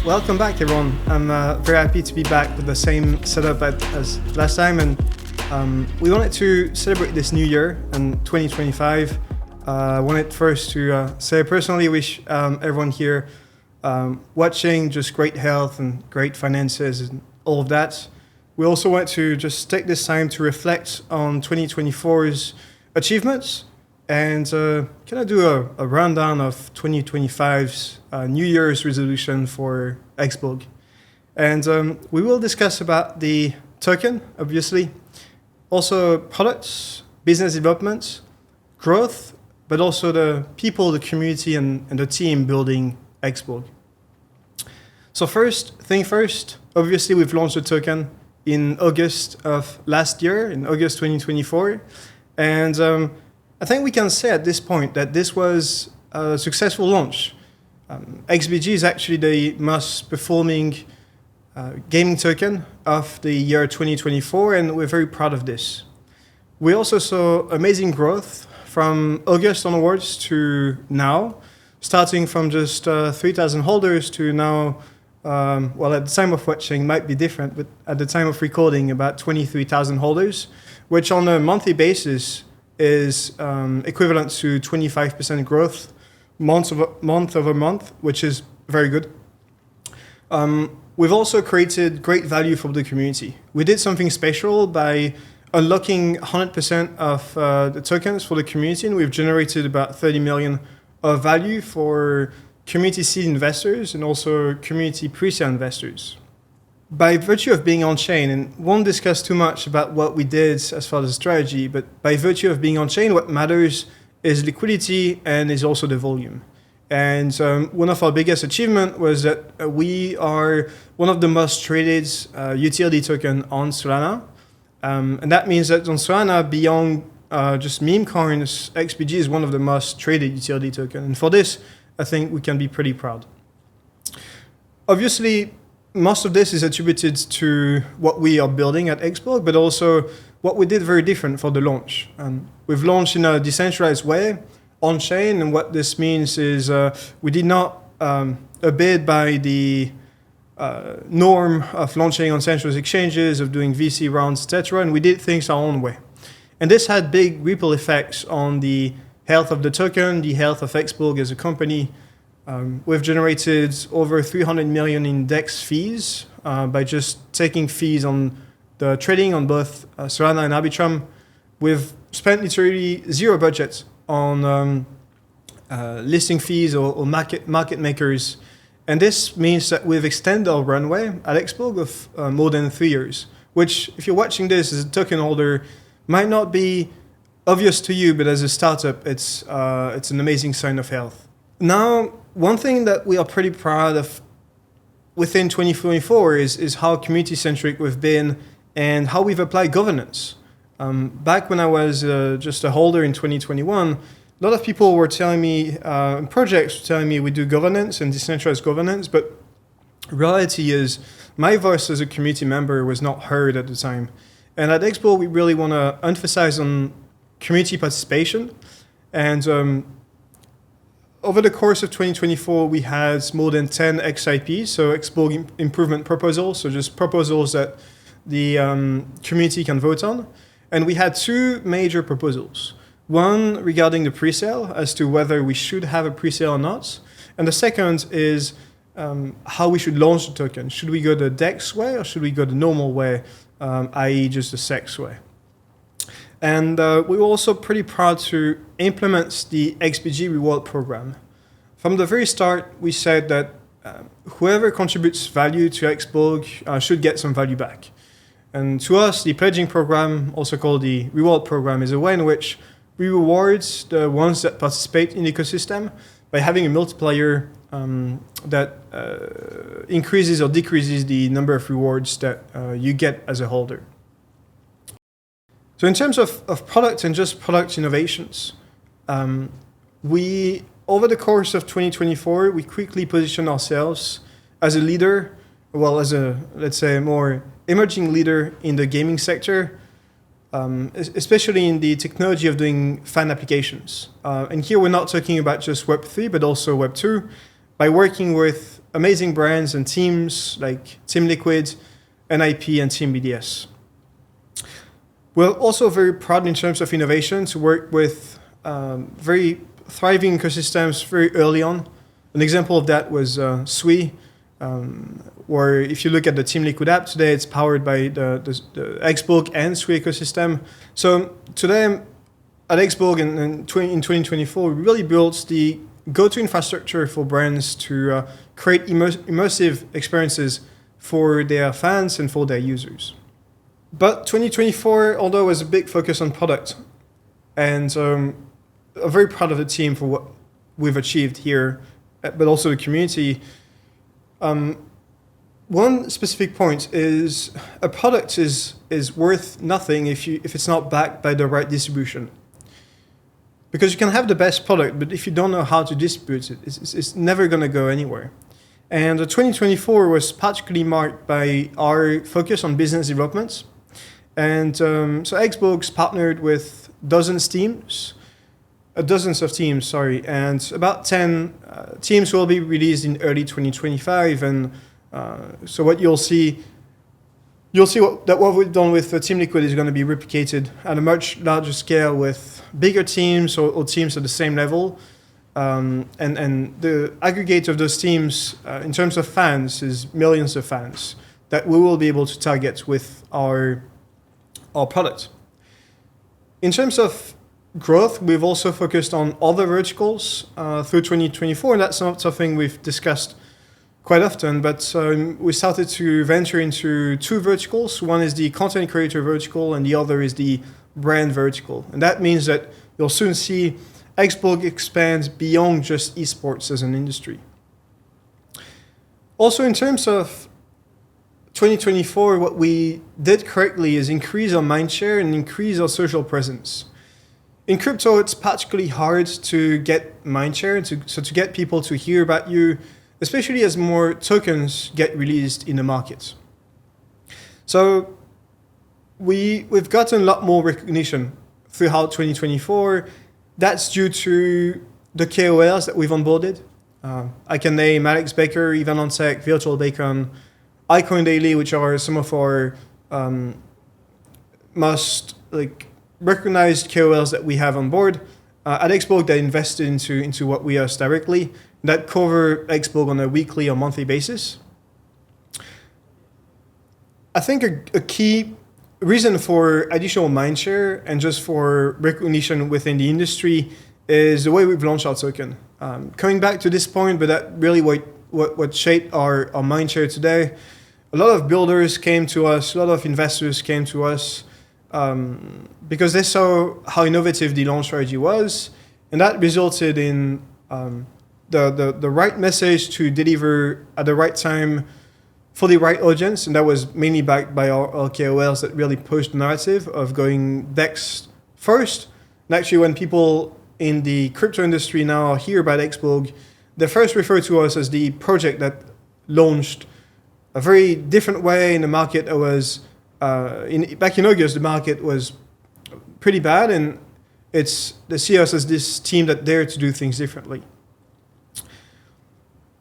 Welcome back, everyone. I'm very happy to be back with the same setup as last time, and we wanted to celebrate this new year in 2025. I wanted first to say I personally wish everyone here watching just great health and great finances and all of that. We also want to just take this time to reflect on 2024's achievements and kind of do a rundown of 2025's New Year's resolution for XBorg. And we will discuss about the token, obviously, also products, business development, growth, but also the people, the community, and the team building XBorg. So first thing first, obviously we've launched the token in August of last year, in August 2024. And I think we can say at this point that this was a successful launch. XBG is actually the most performing gaming token of the year 2024, and we're very proud of this. We also saw amazing growth from August onwards to now, starting from just 3,000 holders to now, well, at the time of watching might be different, but at the time of recording, about 23,000 holders, which on a monthly basis is equivalent to 25% growth month over month, which is very good. We've also created great value for the community. We did something special by unlocking 100% of the tokens for the community, and we've generated about 30 million of value for community seed investors and also community pre-sale investors. By virtue of being on-chain, and won't discuss too much about what we did as far as strategy, but by virtue of being on-chain, what matters is liquidity and is also the volume. And one of our biggest achievements was that we are one of the most traded utility token on Solana. And that means that on Solana, beyond just meme coins, XBG is one of the most traded utility token. And for this, I think we can be pretty proud. Obviously, most of this is attributed to what we are building at XBorg, but also what we did very different for the launch. We've launched in a decentralized way, on-chain, and what this means is we did not abide by the norm of launching on centralized exchanges, of doing VC rounds, etc., and we did things our own way. And this had big ripple effects on the health of the token, the health of XBorg as a company. We've generated over 300 million in DEX fees by just taking fees on the trading on both Solana and Arbitrum. We've spent literally zero budget on listing fees or market makers. And this means that we've extended our runway at XBorg of more than 3 years, which if you're watching this as a token holder might not be obvious to you, but as a startup, it's an amazing sign of health. Now, one thing that we are pretty proud of within 2024 is how community-centric we've been and how we've applied governance. Back when I was just a holder in 2021, a lot of people were telling me, projects were telling me we do governance and decentralized governance, but reality is my voice as a community member was not heard at the time. And at XBorg, we really want to emphasize on community participation. And over the course of 2024, we had more than 10 XIPs, so XBorg improvement proposals, so just proposals that the community can vote on. And we had two major proposals. One regarding the pre-sale, as to whether we should have a pre-sale or not. And the second is how we should launch the token. Should we go the DEX way or should we go the normal way, i.e. just the SEX way? And we were also pretty proud to implement the XBG reward program. From the very start, we said that whoever contributes value to XBorg should get some value back. And to us, the pledging program, also called the reward program, is a way in which we reward the ones that participate in the ecosystem by having a multiplier that increases or decreases the number of rewards that you get as a holder. So in terms of product and just product innovations, we, over the course of 2024, we quickly positioned ourselves as a leader, well, as a, let's say, more emerging leader in the gaming sector, especially in the technology of doing fan applications. And here we're not talking about just Web3, but also Web2, by working with amazing brands and teams like Team Liquid, NIP, and Team BDS. We're also very proud in terms of innovation to work with very thriving ecosystems very early on. An example of that was Sui, where if you look at the Team Liquid app today, it's powered by the XBorg and Sui ecosystem. So today at XBorg in 2024, we really built the go-to infrastructure for brands to create immersive experiences for their fans and for their users. But 2024, although was a big focus on product, and I'm very proud of the team for what we've achieved here, but also the community. One specific point is a product is worth nothing if it's not backed by the right distribution. Because you can have the best product, but if you don't know how to distribute it, it's never going to go anywhere. And 2024 was particularly marked by our focus on business development. And so XBorg's partnered with dozens of teams, and about 10 teams will be released in early 2025. And so what you'll see what we've done with Team Liquid is going to be replicated at a much larger scale with bigger teams or teams at the same level. And the aggregate of those teams in terms of fans is millions of fans that we will be able to target with our product. In terms of growth, we've also focused on other verticals through 2024, and that's not something we've discussed quite often, but we started to venture into two verticals. One is the content creator vertical, and the other is the brand vertical. And that means that you'll soon see XBorg expand beyond just esports as an industry. Also, in terms of 2024, what we did correctly is increase our mindshare and increase our social presence. In crypto, it's particularly hard to get mindshare, to get people to hear about you, especially as more tokens get released in the market. So we've gotten a lot more recognition throughout 2024. That's due to the KOLs that we've onboarded. I can name Alex Baker, Ivan Onsek, Virtual Bacon, iCoin Daily, which are some of our most recognized KOLs that we have on board. At XBorg, they invested into what we use directly. That cover XBorg on a weekly or monthly basis. I think a key reason for additional mindshare and just for recognition within the industry is the way we've launched our token. Coming back to this point, but that really what shaped our mindshare today. A lot of builders came to us, a lot of investors came to us because they saw how innovative the launch strategy was, and that resulted in the right message to deliver at the right time for the right audience, and that was mainly backed by our KOLs that really pushed the narrative of going DEX first. And actually, when people in the crypto industry now hear about XBorg, they first refer to us as the project that launched a very different way in the market. That was back in August, the market was pretty bad, and they see us as this team that dared to do things differently.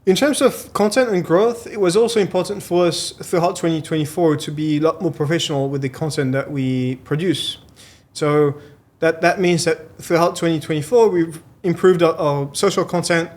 In terms of content and growth, it was also important for us throughout 2024 to be a lot more professional with the content that we produce. So that means that throughout 2024, we've improved our social content.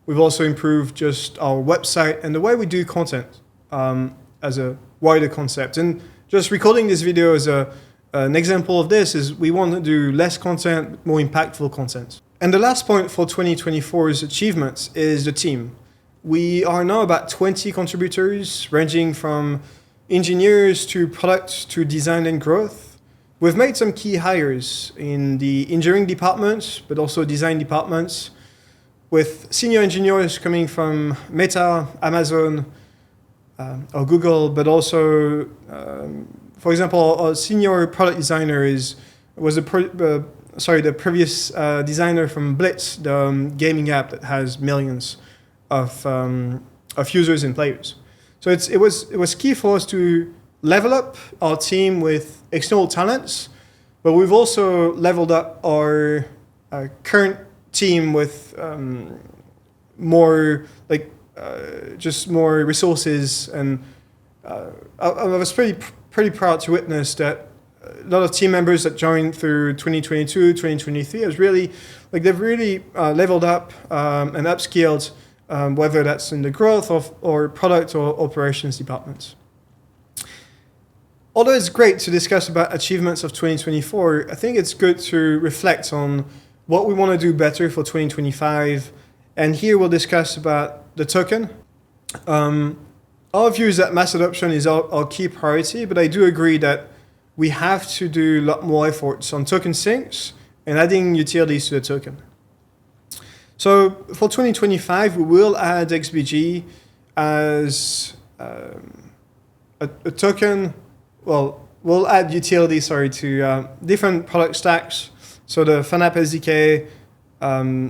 We've also improved just our website and the way we do content as a wider concept. And just recording this video as an example of this is we want to do less content, more impactful content. And the last point for 2024's achievements is the team. We are now about 20 contributors, ranging from engineers to product to design and growth. We've made some key hires in the engineering department, but also design departments, with senior engineers coming from Meta, Amazon, or Google, but also, for example, our senior product designer was the previous designer from Blitz, the gaming app that has millions of users and players. So it was key for us to level up our team with external talents, but we've also leveled up our current team with more just more resources. And I was pretty proud to witness that a lot of team members that joined through 2022, 2023 has really, they've really leveled up and upskilled, whether that's in the growth or product or operations departments. Although it's great to discuss about achievements of 2024, I think it's good to reflect on what we want to do better for 2025. And here we'll discuss about the token. Our view is that mass adoption is our key priority, but I do agree that we have to do a lot more efforts on token syncs and adding utilities to the token. So for 2025, we will add XBG as a token. Well, we'll add utilities, to different product stacks. So the FunApp SDK,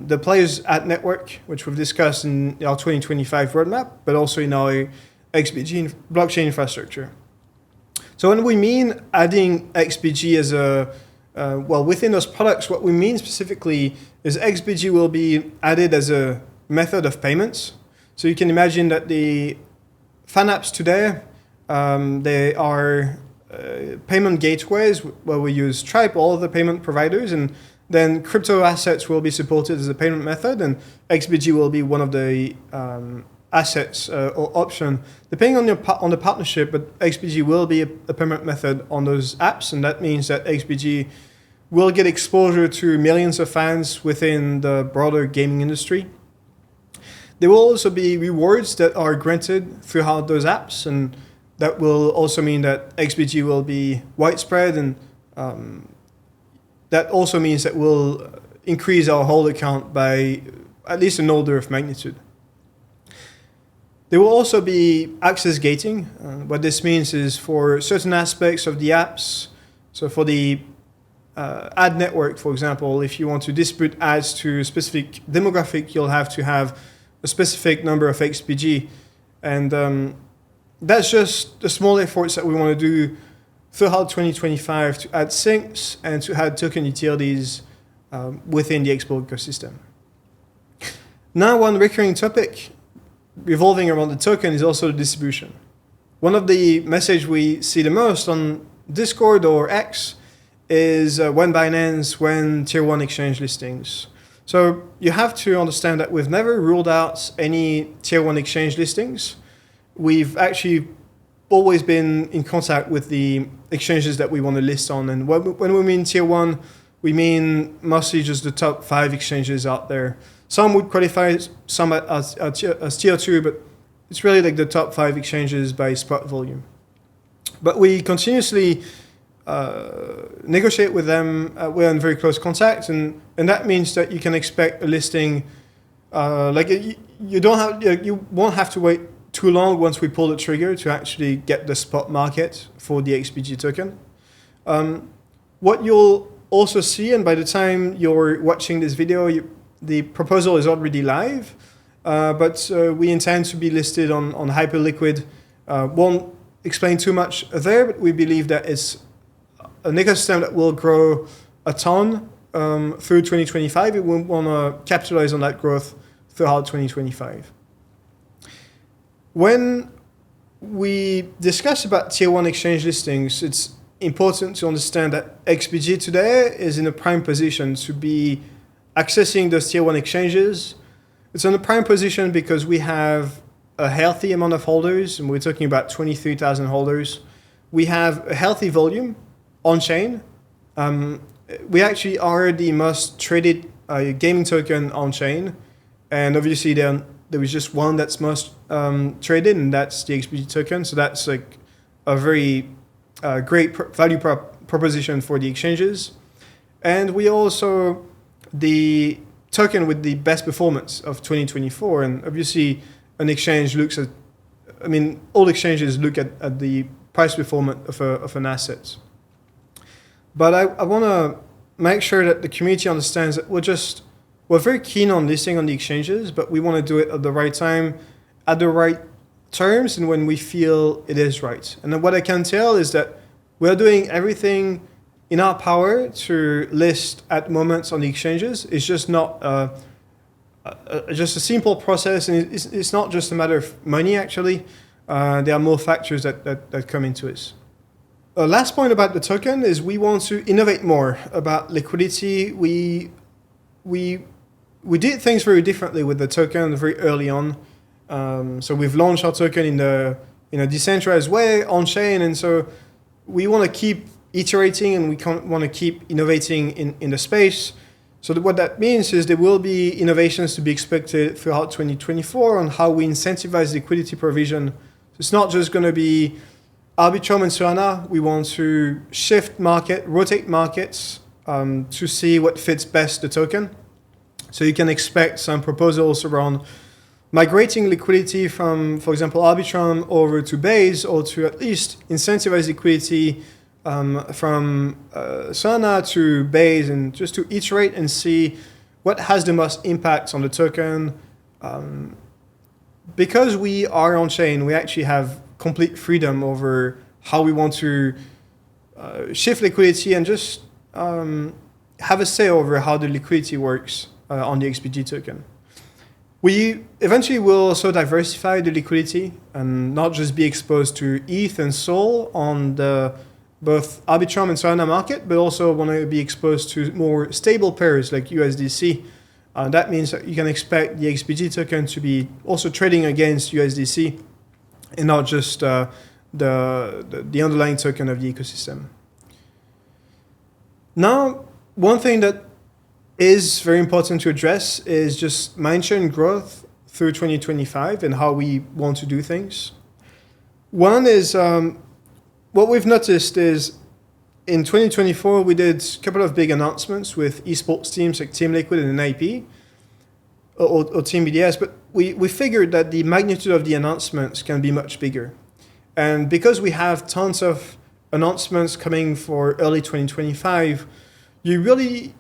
the Players at Network, which we've discussed in our 2025 roadmap, but also in our XBG blockchain infrastructure. So when we mean adding XBG as within those products, what we mean specifically is XBG will be added as a method of payments. So you can imagine that the fan apps today, they are payment gateways where we use Stripe, all of the payment providers, and then crypto assets will be supported as a payment method, and XBG will be one of the assets or option, depending on the partnership, but XBG will be a payment method on those apps, and that means that XBG will get exposure to millions of fans within the broader gaming industry. There will also be rewards that are granted throughout those apps, and that will also mean that XBG will be widespread, and that also means that we'll increase our hold account by at least an order of magnitude. There will also be access gating. What this means is for certain aspects of the apps, so for the ad network, for example, if you want to distribute ads to a specific demographic, you'll have to have a specific number of XBG. And that's just the small efforts that we want to do throughout 2025 to add syncs and to add token utilities within the XBorg ecosystem. Now, one recurring topic revolving around the token is also the distribution. One of the messages we see the most on Discord or X is when Binance, when Tier 1 exchange listings. So you have to understand that we've never ruled out any Tier 1 exchange listings. We've actually always been in contact with the exchanges that we want to list on. And when we mean Tier 1, we mean mostly just the top 5 exchanges out there. Some would qualify some as Tier 2, but it's really like the top 5 exchanges by spot volume. But we continuously negotiate with them. We're in very close contact, and that means that you can expect a listing. You won't have to wait too long once we pull the trigger to actually get the spot market for the XBG token. What you'll also see, and by the time you're watching this video, the proposal is already live, but we intend to be listed on Hyperliquid. Won't explain too much there, but we believe that it's an ecosystem that will grow a ton through 2025. We want to capitalize on that growth throughout 2025. When we discuss about Tier 1 exchange listings, it's important to understand that XBG today is in a prime position to be accessing those Tier 1 exchanges. It's in a prime position because we have a healthy amount of holders, and we're talking about 23,000 holders. We have a healthy volume on-chain. We actually are the most traded gaming token on-chain, and obviously there is just one that's most traded, and that's the XBG token. So that's like a very great value proposition for the exchanges. And we also the token with the best performance of 2024, and obviously an exchange looks at, all exchanges look at the price performance of an asset. But I want to make sure that the community understands that we're very keen on listing on the exchanges, but we want to do it at the right time, at the right terms, and when we feel it is right. And then what I can tell is that we're doing everything in our power to list at moments on the exchanges. It's just not just a simple process, and it's not just a matter of money, actually. There are more factors that come into it. Last point about the token is we want to innovate more about liquidity. We did things very differently with the token very early on. So we've launched our token in a decentralized way on-chain, and so we want to keep iterating and we want to keep innovating in the space. So what that means is there will be innovations to be expected throughout 2024 on how we incentivize liquidity provision. So it's not just going to be Arbitrum and Solana. We want to rotate markets to see what fits best the token. So you can expect some proposals around migrating liquidity from, for example, Arbitrum over to Base, or to at least incentivize liquidity from Solana to Base, and just to iterate and see what has the most impact on the token. Because we are on-chain, we actually have complete freedom over how we want to shift liquidity and just have a say over how the liquidity works on the XBG token. We eventually will also diversify the liquidity and not just be exposed to ETH and SOL on the both Arbitrum and Solana market, but also want to be exposed to more stable pairs like USDC. That means that you can expect the XBG token to be also trading against USDC and not just the underlying token of the ecosystem. Now, one thing that is very important to address is just Mindshare growth through 2025 and how we want to do things. One is, what we've noticed is in 2024, we did a couple of big announcements with esports teams like Team Liquid and NIP or Team BDS, but we figured that the magnitude of the announcements can be much bigger. And because we have tons of announcements coming for early 2025, you really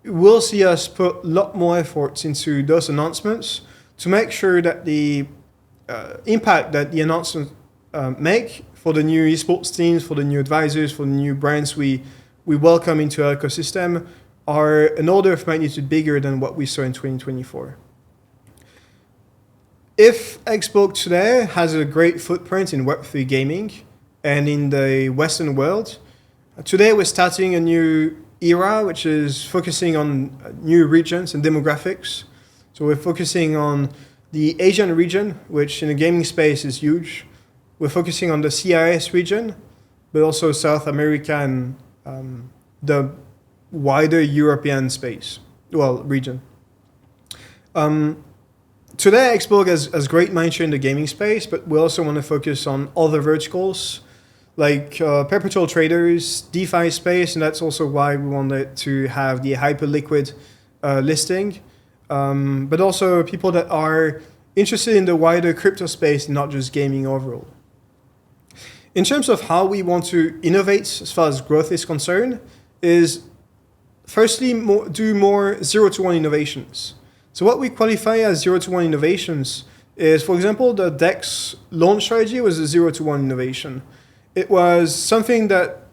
will see us put a lot more efforts into those announcements to make sure that the impact that the announcements make for the new esports teams, for the new advisors, for the new brands we welcome into our ecosystem are an order of magnitude bigger than what we saw in 2024. If XBorg today has a great footprint in Web3 gaming and in the Western world, today we're starting a new era which is focusing on new regions and demographics. So we're focusing on the Asian region, which in the gaming space is huge. We're focusing on the CIS region, but also South America and the wider European region. Today, XBorg has great mindshare in the gaming space, but we also want to focus on other verticals like perpetual traders, DeFi space, and that's also why we wanted to have the Hyperliquid listing, but also people that are interested in the wider crypto space, not just gaming overall. In terms of how we want to innovate as far as growth is concerned, is firstly do more 0-to-1 innovations. So what we qualify as 0-to-1 innovations is, for example, the DEX launch strategy was a 0-to-1 innovation. It was something that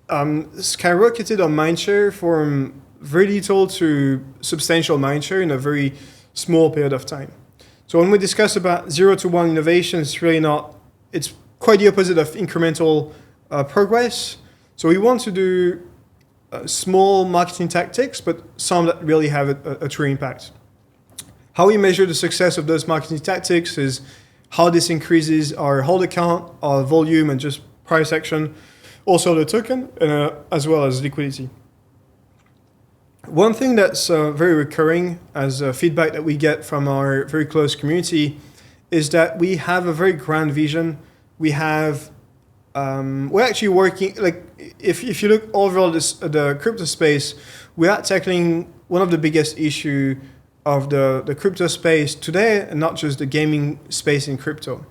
skyrocketed on mindshare from very little to substantial mindshare in a very small period of time. So when we discuss about 0-to-1 innovations, it's quite the opposite of incremental progress. So we want to do small marketing tactics, but some that really have a true impact. How we measure the success of those marketing tactics is how this increases our holder count, our volume, and just price action, also the token, as well as liquidity. One thing that's very recurring as feedback that we get from our very close community is that we have a very grand vision. We're actually working, like if you look overall the crypto space, we are tackling one of the biggest issue of the crypto space today, and not just the gaming space in crypto.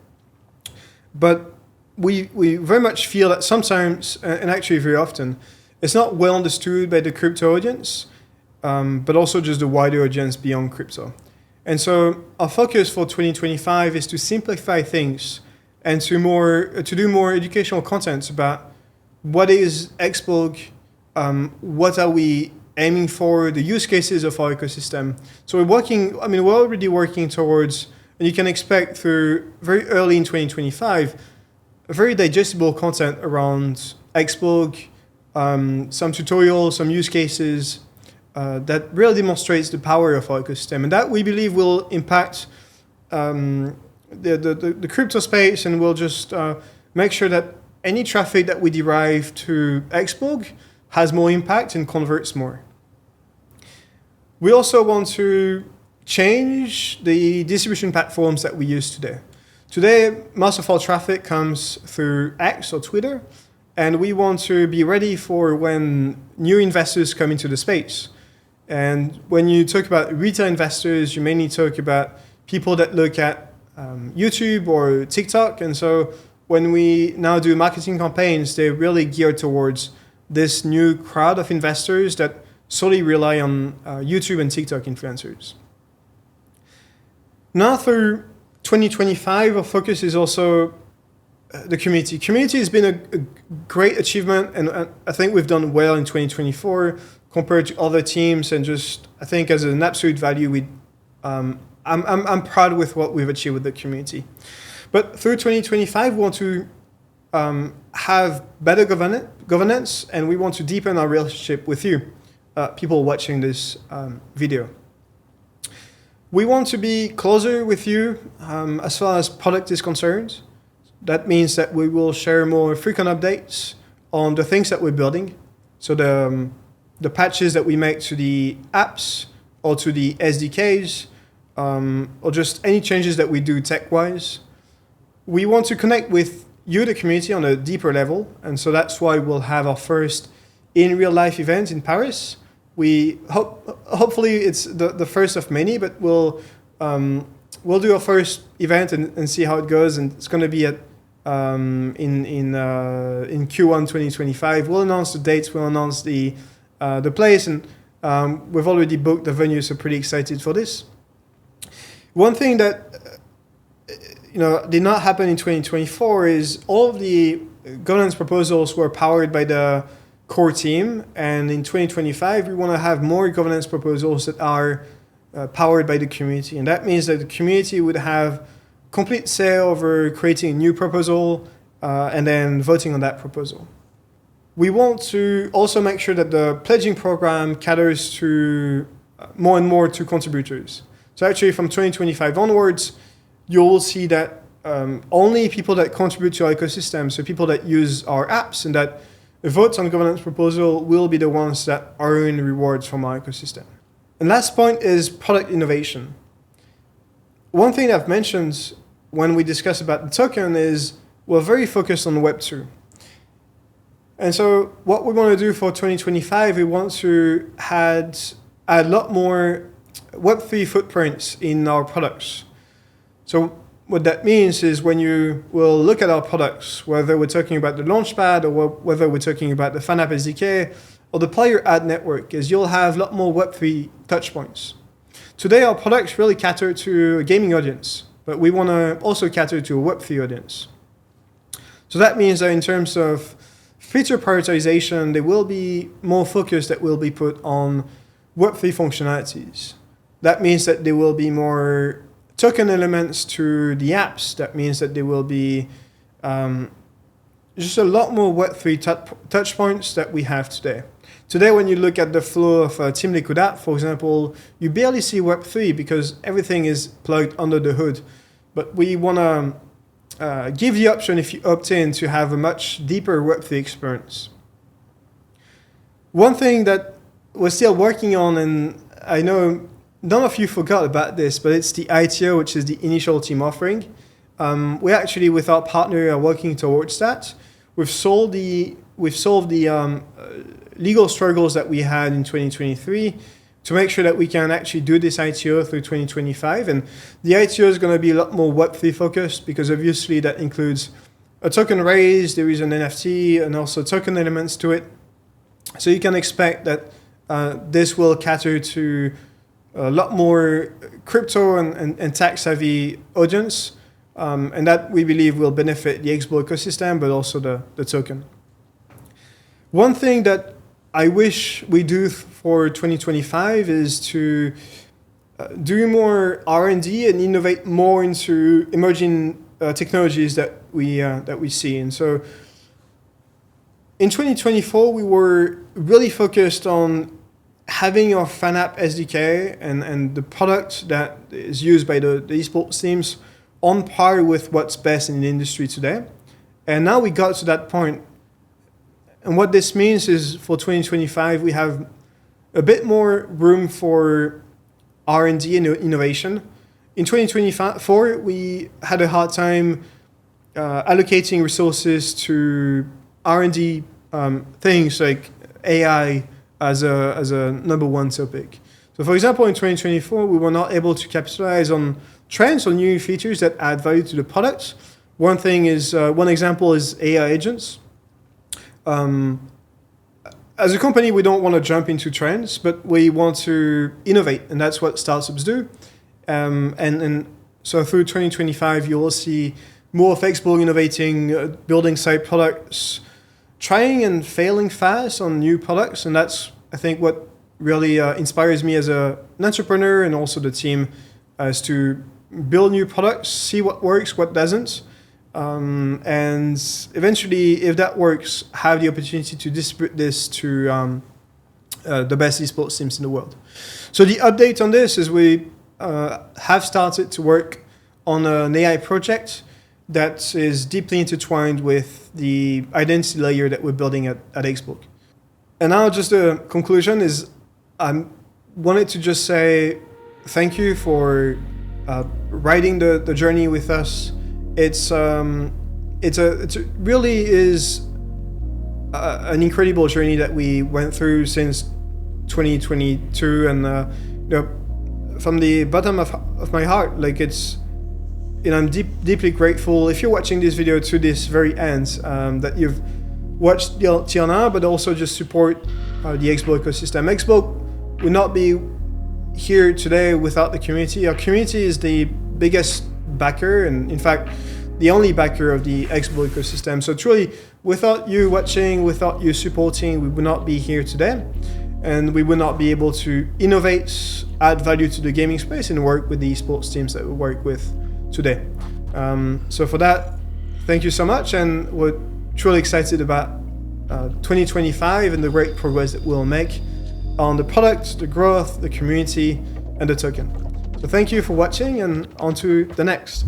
But we very much feel that sometimes, and actually very often, it's not well understood by the crypto audience, but also just the wider audience beyond crypto. And so our focus for 2025 is to simplify things and to do more educational content about what is XBorg, what are we aiming for the use cases of our ecosystem. So we're already working towards, and you can expect through very early in 2025, a very digestible content around XBorg, some tutorials, some use cases that really demonstrates the power of our ecosystem. And that we believe will impact the crypto space, and will just make sure that any traffic that we derive to XBorg has more impact and converts more. We also want to change the distribution platforms that we use today. Today, most of our traffic comes through X or Twitter, and we want to be ready for when new investors come into the space. And when you talk about retail investors, you mainly talk about people that look at YouTube or TikTok. And so when we now do marketing campaigns, they're really geared towards this new crowd of investors that solely rely on YouTube and TikTok influencers. Now through 2025, our focus is also the community. Community has been a great achievement, and I think we've done well in 2024 compared to other teams. And just, I think as an absolute value, I'm proud with what we've achieved with the community. But through 2025, we want to have better governance, and we want to deepen our relationship with you, people watching this video. We want to be closer with you as far as product is concerned. That means that we will share more frequent updates on the things that we're building. So the patches that we make to the apps or to the SDKs, or just any changes that we do tech-wise. We want to connect with you, the community, on a deeper level. And so that's why we'll have our first in real life event in Paris. We hopefully it's the first of many, but we'll do our first event and see how it goes. And it's going to be at in Q1 2025. We'll announce the dates. We'll announce the place, and we've already booked the venue, so pretty excited for this. One thing that did not happen in 2024 is all of the governance proposals were powered by the core team, and in 2025 we want to have more governance proposals that are powered by the community, and that means that the community would have complete say over creating a new proposal and then voting on that proposal. We want to also make sure that the pledging program caters to more and more to contributors. So actually from 2025 onwards, you'll see that only people that contribute to our ecosystem, so people that use our apps and that vote on governance proposal, will be the ones that earn rewards from our ecosystem. And last point is product innovation. One thing I've mentioned when we discuss about the token is we're very focused on Web2. And so what we want to do for 2025, we want to add a lot more Web3 footprints in our products. So what that means is when you will look at our products, whether we're talking about the Launchpad or whether we're talking about the FanApp SDK or the player ad network, is you'll have a lot more Web3 touchpoints. Today, our products really cater to a gaming audience, but we want to also cater to a Web3 audience. So that means that in terms of feature prioritization, there will be more focus that will be put on Web3 functionalities. That means that there will be more token elements to the apps. That means that there will be just a lot more Web3 touch points that we have today. Today, when you look at the flow of a Team Liquid app, for example, you barely see Web3 because everything is plugged under the hood. But we want to give the option, if you opt in, to have a much deeper Web3 experience. One thing that we're still working on, and I know none of you forgot about this, but it's the ITO, which is the initial team offering. We actually, with our partner, are working towards that. We've solved the legal struggles that we had in 2023 to make sure that we can actually do this ITO through 2025. And the ITO is going to be a lot more Web3 focused, because obviously that includes a token raise, there is an NFT, and also token elements to it. So you can expect that this will cater to a lot more crypto and tech-savvy audience, and that we believe will benefit the XBorg ecosystem, but also the token. One thing that I wish we do for 2025 is to do more R&D and innovate more into emerging technologies that we see. And so in 2024, we were really focused on having our FanApp SDK and the product that is used by the esports teams on par with what's best in the industry today. And now we got to that point. And what this means is for 2025, we have a bit more room for R&D and innovation. In 2024, we had a hard time allocating resources to R&D things like AI as a number one topic. So for example, in 2024, we were not able to capitalize on trends or new features that add value to the product. One example is AI agents. As a company, we don't want to jump into trends, but we want to innovate, and that's what startups do. And so through 2025, you will see more of XBorg innovating, building side products, trying and failing fast on new products, and that's, I think, what really inspires me as an entrepreneur and also the team, is to build new products, see what works, what doesn't. And eventually, if that works, have the opportunity to distribute this to the best esports teams in the world. So the update on this is we have started to work on an AI project that is deeply intertwined with the identity layer that we're building at XBorg. And now just the conclusion is I wanted to just say thank you for riding the journey with us. It really is an incredible journey that we went through since 2022, and from the bottom of my heart, like I'm deeply grateful if you're watching this video to this very end, that you've watched till now, but also just support the XBorg ecosystem. XBorg would not be here today without the community. Our community is the biggest backer, and in fact, the only backer of the XBorg ecosystem. So truly, without you watching, without you supporting, we would not be here today, and we would not be able to innovate, add value to the gaming space, and work with the esports teams that we work with today. So for that, thank you so much, and we're truly excited about 2025 and the great progress that we'll make on the product, the growth, the community, and the token. So thank you for watching, and on to the next.